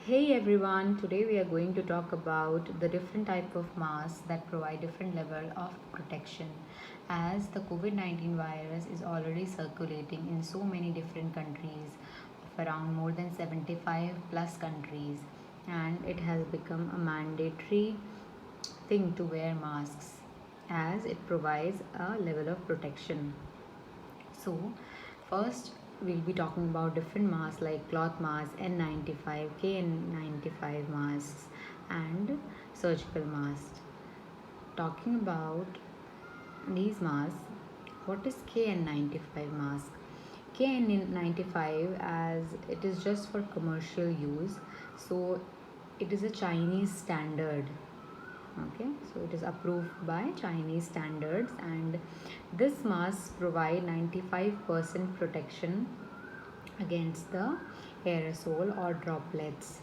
Hey everyone, today we are going to talk about the different type of masks that provide different level of protection as the COVID-19 virus is already circulating in so many different countries of around more than 75 plus countries, and it has become a mandatory thing to wear masks as it provides a level of protection. So, first we'll be talking about different masks like cloth masks, N95, KN95 masks, and surgical masks. Talking about these masks, what is KN95 mask? KN95, as it is just for commercial use, so it is a Chinese standard. Okay, so it is approved by Chinese standards, and this mask provide 95% protection against the aerosol or droplets.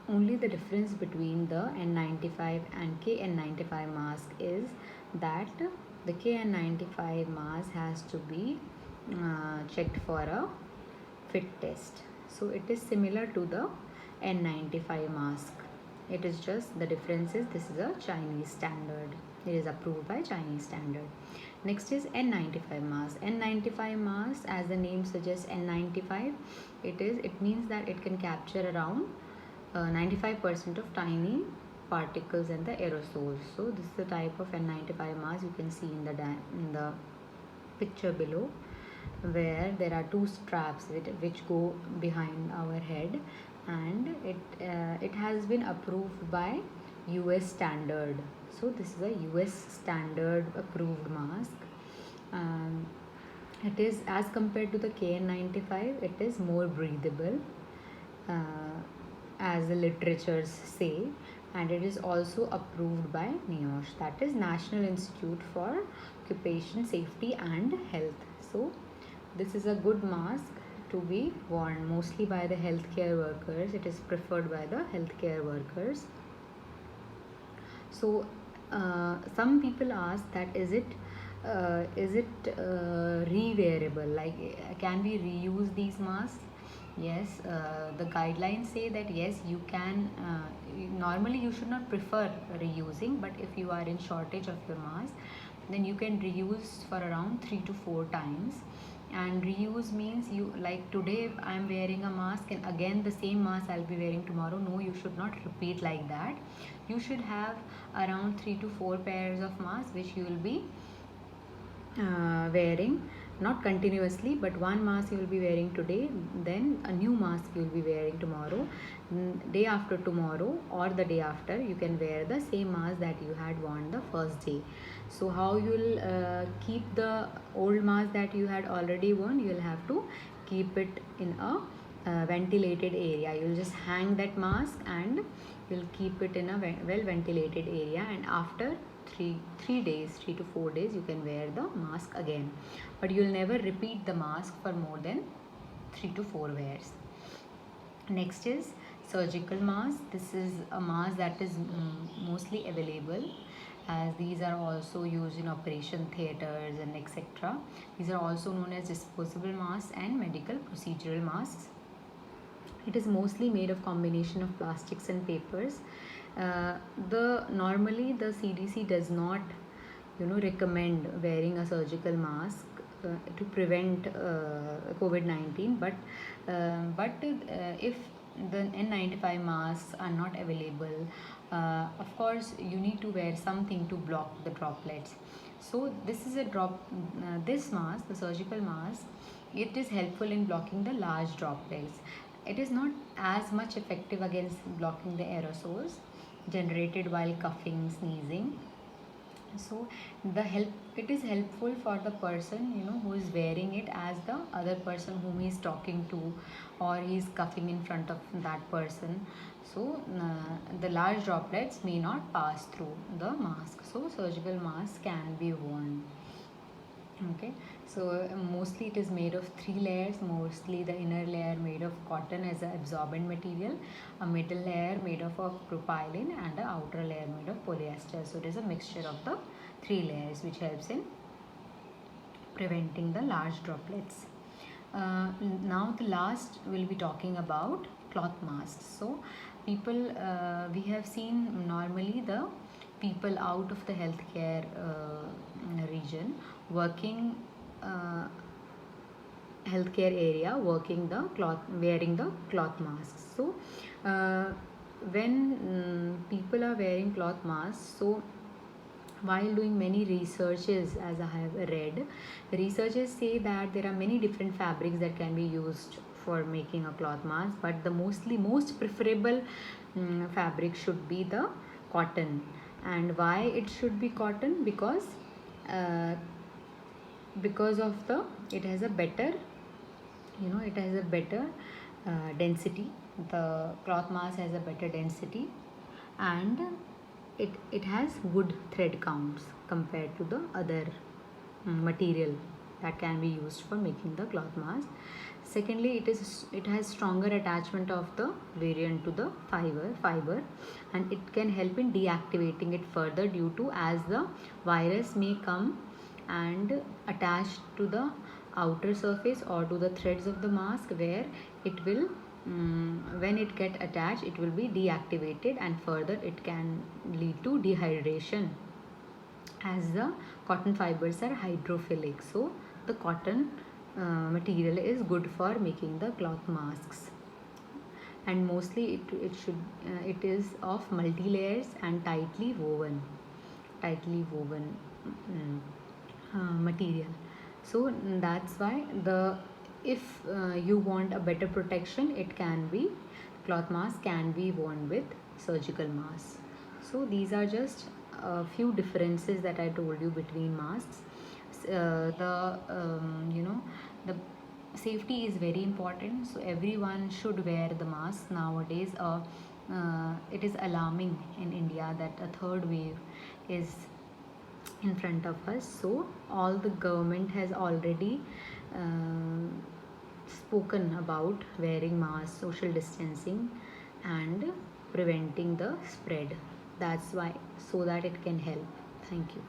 Only the difference between the N95 and KN95 mask is that the KN95 mask has to be checked for a fit test. So it is similar to the N95 mask. It is just the difference is this is a Chinese standard. It is approved by Chinese standard. Next is N95 mask. N95 mask, as the name suggests, N95. It means that it can capture around 95% of tiny particles and the aerosols. So this is the type of N95 mask you can see in the picture below, where there are two straps which go behind our head, and it has been approved by US standard. So this is a US standard approved mask. um, it is, as compared to the KN95, it is more breathable, uh, as the literatures say, and it is also approved by NIOSH, that is National Institute for Occupation Safety and Health. So this is a good mask to be worn mostly by the healthcare workers. It is preferred by the healthcare workers. So some people ask that is it re-wearable, like can we reuse these masks? Yes, the guidelines say that yes, you can. Normally you should not prefer reusing, but if you are in shortage of your mask, then you can reuse for around 3 to 4 times. And reuse means, you like today I'm wearing a mask and again the same mask I'll be wearing tomorrow. No, you should not repeat like that. You should have around 3 to 4 pairs of masks which you will be wearing, not continuously, but one mask you will be wearing today, then a new mask you will be wearing tomorrow, day after tomorrow, or the day after you can wear the same mask that you had worn the first day. So how you will keep the old mask that you had already worn? You will have to keep it in a ventilated area. You will just hang that mask and you will keep it in a well ventilated area, and after 3 to 4 days you can wear the mask again, but you will never repeat the mask for more than 3 to 4 wears. Next is surgical mask. This is a mask that is mostly available, as these are also used in operation theaters and etc. These are also known as disposable masks and medical procedural masks. It is mostly made of combination of plastics and papers. The normally the CDC does not recommend wearing a surgical mask to prevent COVID-19, but if the N95 masks are not available, of course you need to wear something to block the droplets. So this is a this mask, the surgical mask, it is helpful in blocking the large droplets. It is not as much effective against blocking the aerosols generated while coughing, sneezing. So it is helpful for the person who is wearing it, as the other person whom he is talking to, or he is coughing in front of that person. So the large droplets may not pass through the mask, so surgical mask can be worn. Okay, so mostly it is made of 3 layers. Mostly the inner layer made of cotton as an absorbent material, a middle layer made of propylene, and the outer layer made of polyester. So it is a mixture of the 3 layers which helps in preventing the large droplets. Now the last we'll be talking about cloth masks. So people, we have seen normally the people out of the healthcare region working, healthcare area, working the cloth, wearing the cloth masks. So uh, when people are wearing cloth masks, so while doing many researches, as I have read, researchers say that there are many different fabrics that can be used for making a cloth mask, but the most preferable fabric should be the cotton. And why it should be cotton? Uh, because of the, it has a better, it has a better density. The cloth mask has a better density, and it has good thread counts compared to the other material that can be used for making the cloth mask. Secondly, it has stronger attachment of the variant to the fiber, and it can help in deactivating it further, due to as the virus may come and attach to the outer surface or to the threads of the mask, where it will, when it get attached, it will be deactivated, and further it can lead to dehydration, as the cotton fibers are hydrophilic. So the cotton material is good for making the cloth masks, and mostly it is of multi layers and tightly woven material. So that's why the, if you want a better protection, it can be, cloth mask can be worn with surgical masks. So these are just a few differences that I told you between masks. The safety is very important, so everyone should wear the mask nowadays. It is alarming in India that a third wave is in front of us. So all the government has already spoken about wearing masks, social distancing, and preventing the spread. That's why, so that it can help. Thank you.